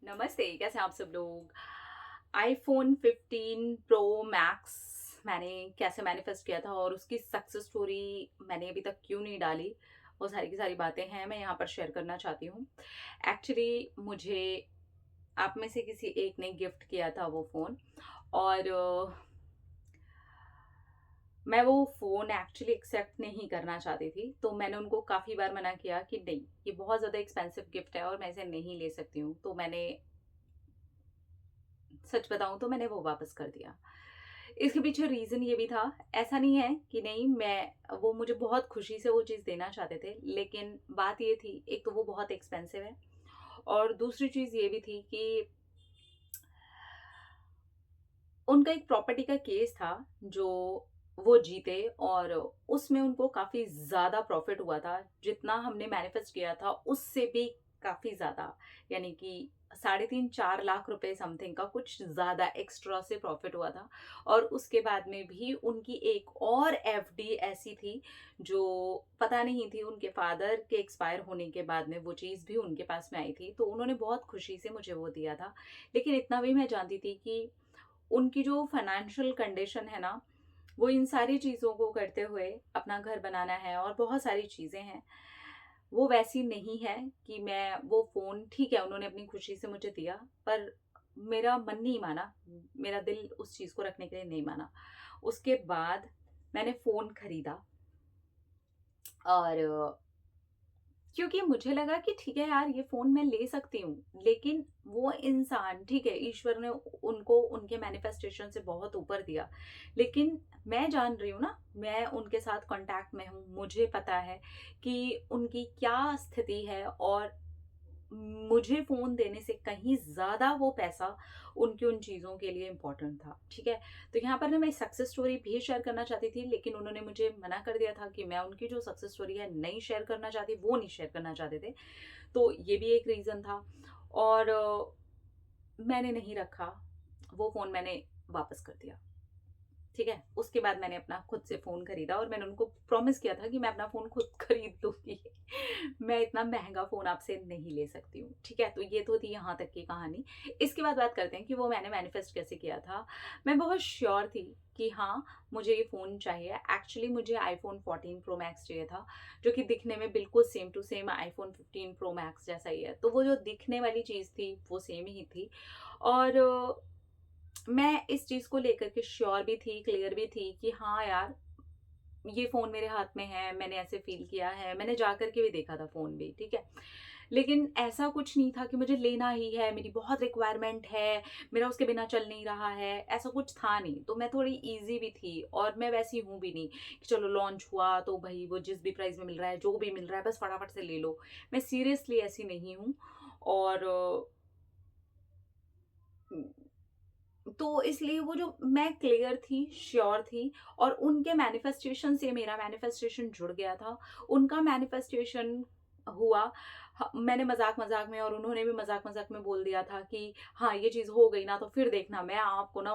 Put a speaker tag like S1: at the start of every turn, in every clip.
S1: नमस्ते, कैसे हैं आप सब लोग? आईफ़ोन 15 प्रो मैक्स मैंने कैसे मैनिफेस्ट किया था और उसकी सक्सेस स्टोरी मैंने अभी तक क्यों नहीं डाली, वो सारी की सारी बातें हैं, मैं यहाँ पर शेयर करना चाहती हूँ। एक्चुअली मुझे आप में से किसी एक ने गिफ्ट किया था वो फ़ोन और मैं वो फ़ोन एक्चुअली एक्सेप्ट नहीं करना चाहती थी, तो मैंने उनको काफ़ी बार मना किया कि नहीं, ये बहुत ज़्यादा एक्सपेंसिव गिफ्ट है और मैं इसे नहीं ले सकती हूँ। तो मैंने सच बताऊँ तो मैंने वो वापस कर दिया। इसके पीछे रीज़न ये भी था, ऐसा नहीं है कि नहीं मैं वो मुझे बहुत खुशी से वो चीज़ देना चाहते थे, लेकिन बात ये थी, एक तो वो बहुत एक्सपेंसिव है और दूसरी चीज़ ये भी थी कि उनका एक प्रॉपर्टी का केस था, जो वो जीते और उसमें उनको काफ़ी ज़्यादा प्रॉफ़िट हुआ था। जितना हमने मैनिफेस्ट किया था, उससे भी काफ़ी ज़्यादा, यानी कि साढ़े 3-4 लाख रुपए समथिंग का कुछ ज़्यादा एक्स्ट्रा से प्रॉफ़िट हुआ था। और उसके बाद में भी उनकी एक और एफडी ऐसी थी, जो पता नहीं थी, उनके फ़ादर के एक्सपायर होने के बाद में वो चीज़ भी उनके पास में आई थी, तो उन्होंने बहुत खुशी से मुझे वो दिया था। लेकिन इतना भी मैं जानती थी कि उनकी जो फाइनेंशियल कंडीशन है ना, वो इन सारी चीज़ों को करते हुए अपना घर बनाना है और बहुत सारी चीज़ें हैं, वो वैसी नहीं है कि मैं वो फ़ोन ठीक है, उन्होंने अपनी खुशी से मुझे दिया, पर मेरा मन नहीं माना, मेरा दिल उस चीज़ को रखने के लिए नहीं माना। उसके बाद मैंने फ़ोन खरीदा और क्योंकि मुझे लगा कि ठीक है यार, ये फ़ोन मैं ले सकती हूँ, लेकिन वो इंसान ठीक है, ईश्वर ने उनको उनके मैनिफेस्टेशन से बहुत ऊपर दिया। लेकिन मैं जान रही हूँ ना, मैं उनके साथ कॉन्टैक्ट में हूँ, मुझे पता है कि उनकी क्या स्थिति है और मुझे फ़ोन देने से कहीं ज़्यादा वो पैसा उनकी उन चीज़ों के लिए इम्पोर्टेंट था, ठीक है? तो यहाँ पर ना मैं सक्सेस स्टोरी भी शेयर करना चाहती थी, लेकिन उन्होंने मुझे मना कर दिया था कि मैं उनकी जो सक्सेस स्टोरी है नहीं शेयर करना चाहती, वो नहीं शेयर करना चाहते थे। तो ये भी एक रीज़न था और मैंने नहीं रखा, वो फ़ोन मैंने वापस कर दिया। ठीक है? उसके बाद मैंने अपना खुद से फ़ोन खरीदा और मैंने उनको प्रॉमिस किया था कि मैं अपना फ़ोन खुद खरीद लूँगी। मैं इतना महँगा फ़ोन आपसे नहीं ले सकती हूँ, ठीक है? तो ये तो थी यहाँ तक की कहानी। इसके बाद बात करते हैं कि वो मैंने मैनिफेस्ट कैसे किया था। मैं बहुत श्योर थी कि हाँ, मुझे ये फ़ोन चाहिए। एक्चुअली मुझे आईफ़ोन 14 प्रो मैक्स चाहिए था, जो कि दिखने में बिल्कुल same to same iPhone 15 pro max जैसा ही है। तो वो जो दिखने वाली चीज़ थी, वो सेम ही थी और मैं इस चीज़ को लेकर के श्योर भी थी, क्लियर भी थी कि हाँ यार, ये फ़ोन मेरे हाथ में है, मैंने ऐसे फ़ील किया है, मैंने जा कर के भी देखा था फ़ोन भी, ठीक है? लेकिन ऐसा कुछ नहीं था कि मुझे लेना ही है, मेरी बहुत रिक्वायरमेंट है, मेरा उसके बिना चल नहीं रहा है, ऐसा कुछ था नहीं। तो मैं थोड़ी ईज़ी भी थी और मैं वैसी हूँ भी नहीं कि चलो लॉन्च हुआ तो भई वो जिस भी प्राइस में मिल रहा है, जो भी मिल रहा है बस फटाफट से ले लो। मैं सीरियसली ऐसी नहीं हूँ और तो इसलिए वो जो मैं क्लियर थी, श्योर थी और उनके मैनिफेस्टेशन से मेरा मैनिफेस्टेशन जुड़ गया था। उनका मैनिफेस्टेशन हुआ। मैंने मज़ाक-मज़ाक में और उन्होंने भी मज़ाक-मज़ाक में बोल दिया था कि हाँ, ये चीज़ हो गई ना तो फिर देखना मैं आपको ना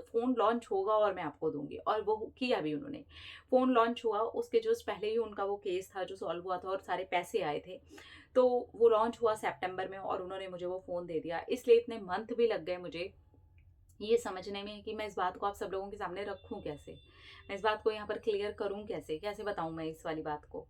S1: फ़ोन लॉन्च होगा और मैं आपको दूँगी और वो किया भी उन्होंने। फ़ोन लॉन्च हुआ, उसके जस्ट पहले ही उनका वो केस था जो सॉल्व हुआ था और सारे पैसे आए थे। तो वो लॉन्च हुआ सितंबर में और उन्होंने मुझे वो फ़ोन दे दिया। इसलिए इतने मंथ भी लग गए मुझे ये समझने में कि मैं इस बात को आप सब लोगों के सामने रखूँ कैसे? मैं इस बात को यहाँ पर क्लियर करूँ कैसे? कैसे बताऊँ मैं इस वाली बात को?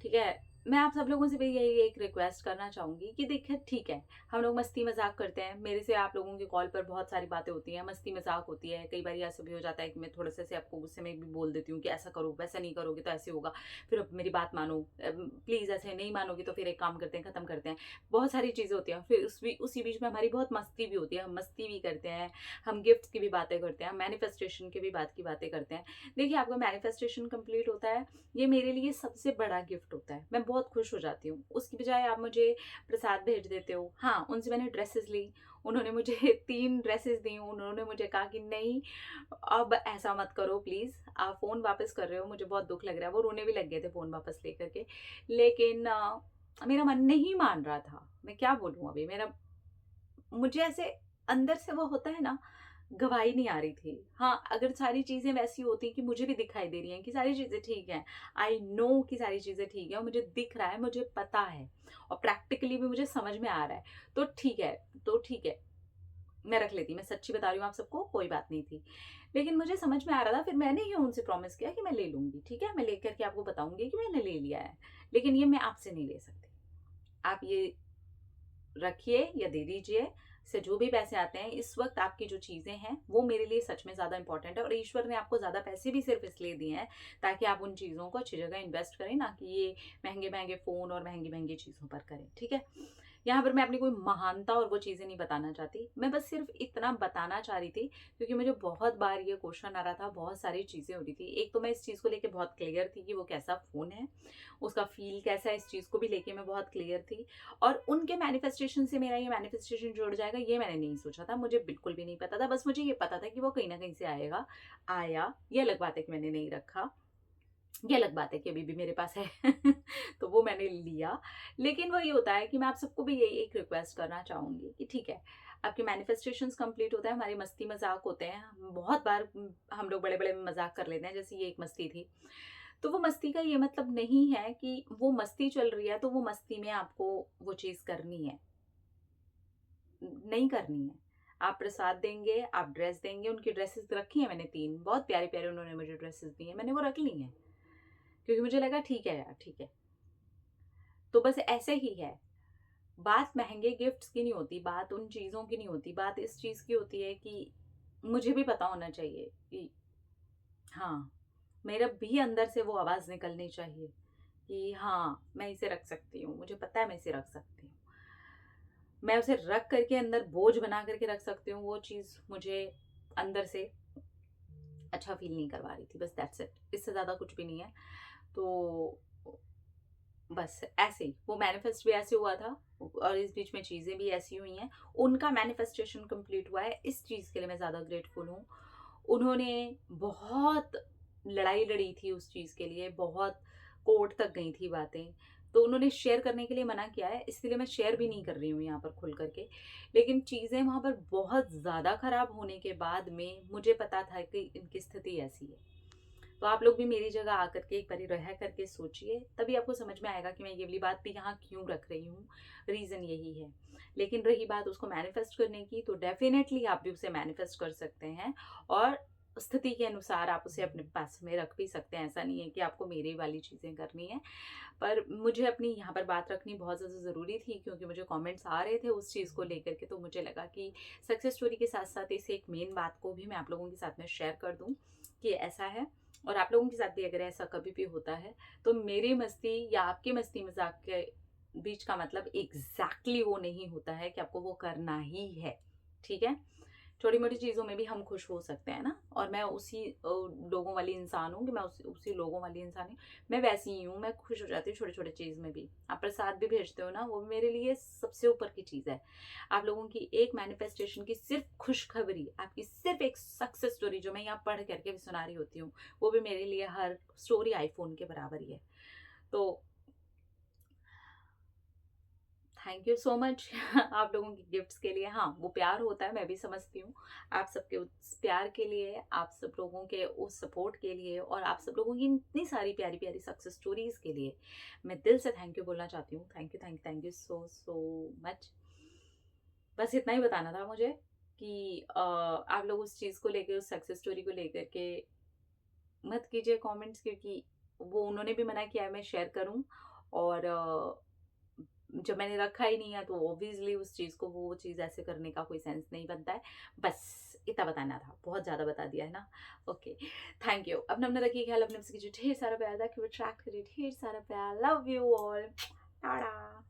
S1: ठीक है? मैं आप सब लोगों से भी यही एक रिक्वेस्ट करना चाहूँगी कि देखिए ठीक है, हम लोग मस्ती-मज़ाक करते हैं। मेरे से आप लोगों के कॉल पर बहुत सारी बातें होती हैं, मस्ती-मज़ाक होती है। कई बारी ऐसा भी हो जाता है कि मैं थोड़ा-सा से आपको गुस्से में भी बोल देती हूँ कि ऐसा करो, वैसा नहीं करोगे तो ऐसे होगा। फिर अब मेरी बात मानो। प्लीज़ ऐसे नहीं मानोगी तो फिर एक काम करते हैं, ख़त्म करते हैं। बहुत सारी चीज़ें होती हैं। फिर उसी बीच में हमारी बहुत मस्ती भी होती है। हम मस्ती भी करते हैं, हम गिफ्ट्स की भी बातें करते हैं, हम मैनिफेस्टेशन की भी बातें करते हैं। देखिए आपका मैनिफेस्टेशन कंप्लीट होता है, ये मेरे लिए सबसे बड़ा गिफ्ट होता है। मैं बहुत खुश हो जाती हूँ। उसकी बजाय आप मुझे प्रसाद भेज देते हो। हाँ, उनसे मैंने ड्रेसेस ली। उन्होंने मुझे 3 ड्रेसेस दी। उन्होंने मुझे कहा कि नहीं, अब ऐसा मत करो प्लीज़। आप फ़ोन वापस कर रहे हो, मुझे बहुत दुःख लग रहा है। वो रोने भी लग गए थे फ़ोन वापस लेकर के। लेकिन मेरा मन नहीं मान रहा था। मैं क्या बोलूँ अभी, मेरा मुझे ऐसे अंदर से वो होता है ना गवाही नहीं आ रही थी। हाँ, अगर सारी चीज़ें वैसी होती कि मुझे भी दिखाई दे रही हैं कि सारी चीज़ें ठीक हैं, आई नो कि सारी चीज़ें ठीक हैं और मुझे दिख रहा है, मुझे पता है और प्रैक्टिकली भी मुझे समझ में आ रहा है, तो ठीक है, मैं रख लेती। मैं सच्ची बता रही हूँ आप सबको, कोई बात नहीं थी। लेकिन मुझे समझ में आ रहा था, फिर मैंने ही उनसे प्रॉमिस किया कि मैं ले लूँगी, ठीक है? मैं लेकर के आपको बताऊँगी कि मैंने ले लिया है, लेकिन ये मैं आपसे नहीं ले सकती। आप ये रखिए या दे दीजिए, से जो भी पैसे आते हैं, इस वक़्त आपकी जो चीज़ें हैं, वो मेरे लिए सच में ज़्यादा इम्पोर्टेंट है और ईश्वर ने आपको ज़्यादा पैसे भी सिर्फ़ इसलिए दिए हैं, ताकि आप उन चीज़ों को अच्छी जगह इन्वेस्ट करें, ना कि ये महँगे-महँगे फ़ोन और महँगी-महँगी चीज़ों पर करें, ठीक है? यहाँ पर मैं अपनी कोई महानता और वो चीज़ें नहीं बताना चाहती। मैं बस सिर्फ़ इतना बताना चाह रही थी, क्योंकि मुझे बहुत बार ये क्वेश्चन आ रहा था, बहुत सारी चीज़ें हो रही थी। एक तो मैं इस चीज़ को लेके बहुत क्लियर थी कि वो कैसा फ़ोन है, उसका फ़ील कैसा है, इस चीज़ को भी लेके मैं बहुत क्लियर थी। और उनके मैनिफेस्टेशन से मेरा ये मैनिफेस्टेशन जुड़ जाएगा, ये मैंने नहीं सोचा था। मुझे बिल्कुल भी नहीं पता था। बस मुझे ये पता था कि वो कहीं न कहीं से आएगा। आया, ये अलग बात है कि मैंने नहीं रखा। ये अलग बात है कि अभी भी मेरे पास है। तो वो मैंने लिया। लेकिन वही होता है कि मैं आप सबको भी यही एक रिक्वेस्ट करना चाहूँगी कि ठीक है, आपके मैनिफेस्टेशंस कंप्लीट होता है, हमारे मस्ती-मज़ाक होते हैं। बहुत बार हम लोग बड़े-बड़े मज़ाक कर लेते हैं, जैसे ये एक मस्ती थी। तो वो मस्ती का ये मतलब नहीं है कि वो मस्ती चल रही है, तो वो मस्ती में आपको वो चीज़ करनी है। नहीं करनी है। आप प्रसाद देंगे, आप ड्रेस देंगे, उनकी ड्रेसेस रखी हैं मैंने 3, बहुत प्यारी-प्यारी उन्होंने मुझे ड्रेसेस दी हैं, मैंने वो रख ली हैं। क्योंकि मुझे लगा ठीक है यार, ठीक है। तो बस ऐसे ही है। बात महँगे गिफ्ट्स की नहीं होती, बात उन चीज़ों की नहीं होती, बात इस चीज़ की होती है कि मुझे भी पता होना चाहिए कि हाँ, मेरे भी अंदर से वो आवाज़ निकलनी चाहिए कि हाँ, मैं इसे रख सकती हूँ, मुझे पता है मैं इसे रख सकती हूँ। मैं उसे रख कर के अंदर बोझ बना कर के रख सकती हूँ, वो चीज़ मुझे अंदर से अच्छा फ़ील नहीं करवा रही थी, बस दैट्स इट। इससे ज़्यादा कुछ भी नहीं है। तो बस ऐसे ही वो मैनिफेस्ट भी ऐसे हुआ था और इस बीच में चीज़ें भी ऐसी हुई हैं। उनका मैनिफेस्टेशन कंप्लीट हुआ है, इस चीज़ के लिए मैं ज़्यादा ग्रेटफुल हूँ। उन्होंने बहुत लड़ाई लड़ी थी उस चीज़ के लिए, बहुत कोर्ट तक गई थी बातें। तो उन्होंने शेयर करने के लिए मना किया है, इसलिए मैं शेयर भी नहीं कर रही हूँ यहाँ पर खुल कर के। लेकिन चीज़ें वहाँ पर बहुत ज़्यादा ख़राब होने के बाद में मुझे पता था कि इनकी स्थिति ऐसी है। तो आप लोग भी मेरी जगह आकर के एक बारी रह करके सोचिए, तभी आपको समझ में आएगा कि मैं ये वाली बात भी यहाँ क्यों रख रही हूँ। रीज़न यही है। लेकिन रही बात उसको मैनिफेस्ट करने की, तो डेफ़िनेटली आप भी उसे मैनिफेस्ट कर सकते हैं और स्थिति के अनुसार आप उसे अपने पास में रख भी सकते हैं। ऐसा नहीं है कि आपको मेरी वाली चीज़ें करनी है। पर मुझे अपनी यहाँ पर बात रखनी बहुत ज़्यादा ज़रूरी थी, क्योंकि मुझे कमेंट्स आ रहे थे उस चीज़ को लेकर के, तो मुझे लगा कि सक्सेस स्टोरी के साथ-साथ इस एक मेन बात को भी मैं आप लोगों के साथ में शेयर कर दूँ कि ऐसा है। और आप लोगों के साथ भी अगर ऐसा कभी भी होता है, तो मेरी मस्ती या आपकी मस्ती-मज़ाक के बीच का मतलब एग्ज़ैक्टली वो नहीं होता है कि आपको वो करना ही है, ठीक है? छोटी-मोटी चीज़ों में भी हम खुश हो सकते हैं ना, और मैं उसी लोगों वाली इंसान हूँ कि मैं उसी उसी लोगों वाली इंसान हूँ। मैं वैसी ही हूँ, मैं खुश हो जाती हूँ छोटे-छोटे चीज़ में भी। आप प्रसाद भी भेजते हो ना, वो मेरे लिए सबसे ऊपर की चीज़ है। आप लोगों की एक मैनिफेस्टेशन की सिर्फ़ खुशखबरी, आपकी सिर्फ़ एक सक्सेस स्टोरी जो मैं यहाँ पढ़ कर के भी सुना रही होती हूँ, वो भी मेरे लिए हर स्टोरी आईफ़ोन के बराबर ही है। तो थैंक यू सो मच आप लोगों की गिफ्ट्स के लिए। हाँ, वो प्यार होता है, मैं भी समझती हूँ। आप सबके उस प्यार के लिए, आप सब लोगों के उस सपोर्ट के लिए और आप सब लोगों की इतनी सारी प्यारी-प्यारी सक्सेस स्टोरीज़ के लिए मैं दिल से थैंक यू बोलना चाहती हूँ। Thank you so much. बस इतना ही बताना था मुझे कि आप लोग उस चीज़ को लेके, उस सक्सेस स्टोरी को लेकर के मत कीजिए कमेंट्स, क्योंकि वो उन्होंने भी मना किया है मैं शेयर करूँ। और जब मैंने रखा ही नहीं है, तो ऑब्वियसली उस चीज़ को, वो चीज़ ऐसे करने का कोई सेंस नहीं बनता है। बस इतना बताना था, बहुत ज़्यादा बता दिया है ना? Okay, thank you. अपना-अपना रखिए ख़्याल, अपने से कीजिए ढेर सारा प्यार, ताकि वो अट्रैक्ट करे ढेर सारा प्यार। Love you all. टाटा।